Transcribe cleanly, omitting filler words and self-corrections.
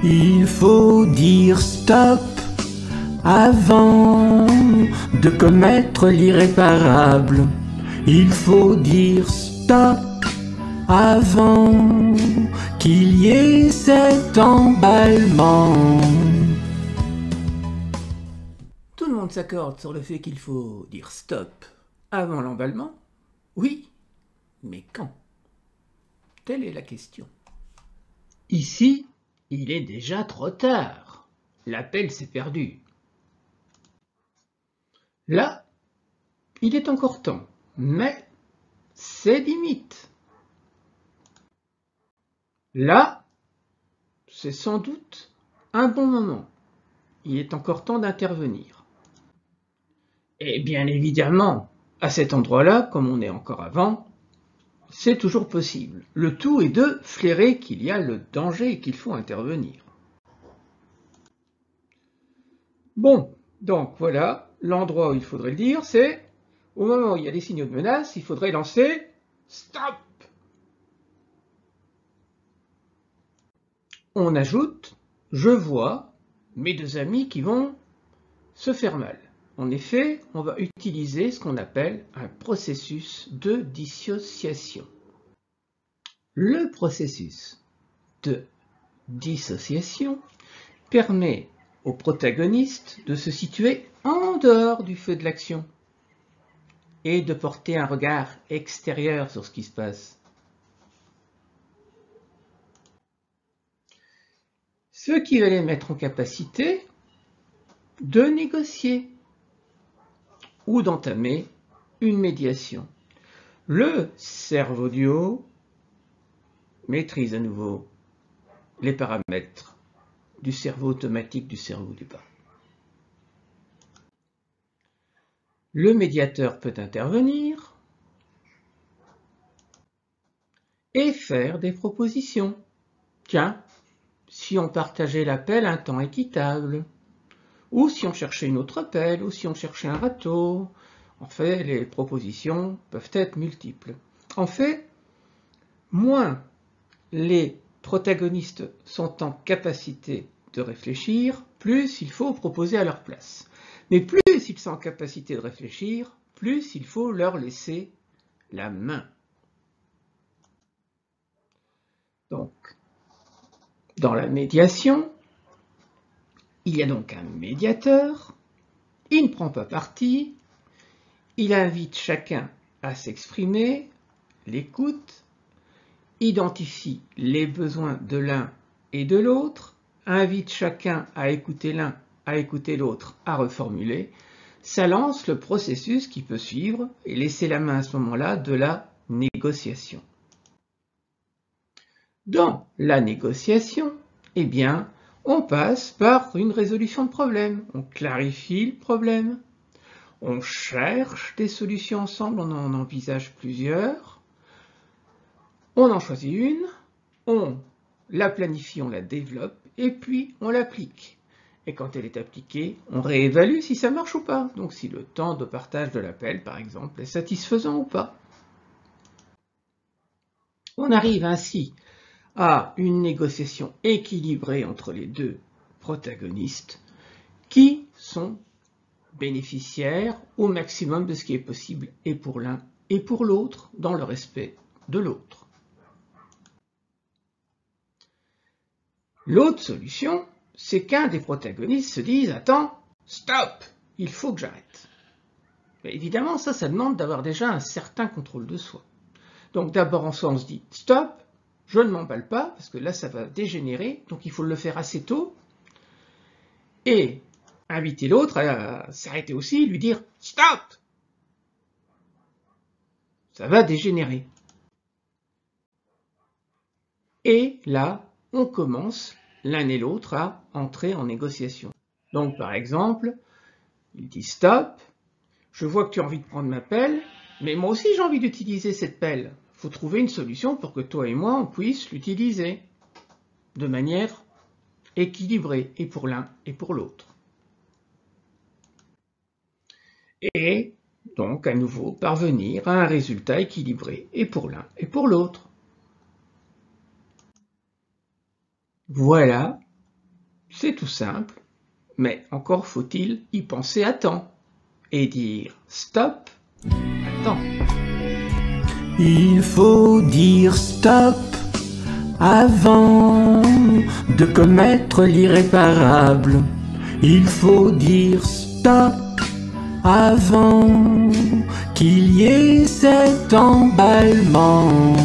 Il faut dire stop avant de commettre l'irréparable. Il faut dire stop avant qu'il y ait cet emballement. Tout le monde s'accorde sur le fait qu'il faut dire stop avant l'emballement? Oui, mais quand? Telle est la question. Ici, il est déjà trop tard. L'appel s'est perdu. Là, il est encore temps, mais c'est limite. Là, c'est sans doute un bon moment. Il est encore temps d'intervenir. Et bien évidemment, à cet endroit-là, comme on est encore avant, c'est toujours possible. Le tout est de flairer qu'il y a le danger et qu'il faut intervenir. Bon, donc voilà, l'endroit où il faudrait le dire, c'est au moment où il y a des signaux de menace, il faudrait lancer « Stop ». On ajoute « Je vois mes deux amis qui vont se faire mal ». En effet, on va utiliser ce qu'on appelle un processus de dissociation. Le processus de dissociation permet au protagoniste de se situer en dehors du feu de l'action et de porter un regard extérieur sur ce qui se passe. Ce qui va les mettre en capacité de négocier ou d'entamer une médiation. Le cerveau du haut maîtrise à nouveau les paramètres du cerveau automatique du cerveau du bas. Le médiateur peut intervenir et faire des propositions. Tiens, si on partageait l'appel à un temps équitable, ou si on cherchait une autre appel, ou si on cherchait un râteau. En fait, les propositions peuvent être multiples. En fait, moins les protagonistes sont en capacité de réfléchir, plus il faut proposer à leur place. Mais plus ils sont en capacité de réfléchir, plus il faut leur laisser la main. Donc, dans la médiation, il y a donc un médiateur, il ne prend pas parti, il invite chacun à s'exprimer, l'écoute, identifie les besoins de l'un et de l'autre, invite chacun à écouter l'un, à écouter l'autre, à reformuler. Ça lance le processus qui peut suivre et laisser la main à ce moment-là de la négociation. Dans la négociation, eh bien, on passe par une résolution de problème. On clarifie le problème, on cherche des solutions ensemble, on en envisage plusieurs, on en choisit une, on la planifie, on la développe, et puis on l'applique. Et quand elle est appliquée, on réévalue si ça marche ou pas. Donc si le temps de partage de l'appel, par exemple, est satisfaisant ou pas. On arrive ainsi à une négociation équilibrée entre les deux protagonistes qui sont bénéficiaires au maximum de ce qui est possible et pour l'un et pour l'autre dans le respect de l'autre. L'autre solution, c'est qu'un des protagonistes se dise « Attends, stop, il faut que j'arrête ». Évidemment, ça demande d'avoir déjà un certain contrôle de soi. Donc d'abord en soi, on se dit « Stop, je ne m'emballe pas, parce que là, ça va dégénérer, donc il faut le faire assez tôt. » Et inviter l'autre à s'arrêter aussi, lui dire « Stop !» Ça va dégénérer. Et là, on commence l'un et l'autre à entrer en négociation. Donc par exemple, il dit « Stop, je vois que tu as envie de prendre ma pelle, mais moi aussi j'ai envie d'utiliser cette pelle. Il faut trouver une solution pour que toi et moi, on puisse l'utiliser de manière équilibrée, et pour l'un et pour l'autre. » Et donc, à nouveau, parvenir à un résultat équilibré, et pour l'un et pour l'autre. Voilà C'est tout simple, mais encore faut-il y penser à temps et dire stop, attends. Il faut dire stop avant de commettre l'irréparable. Il faut dire stop avant qu'il y ait cet emballement.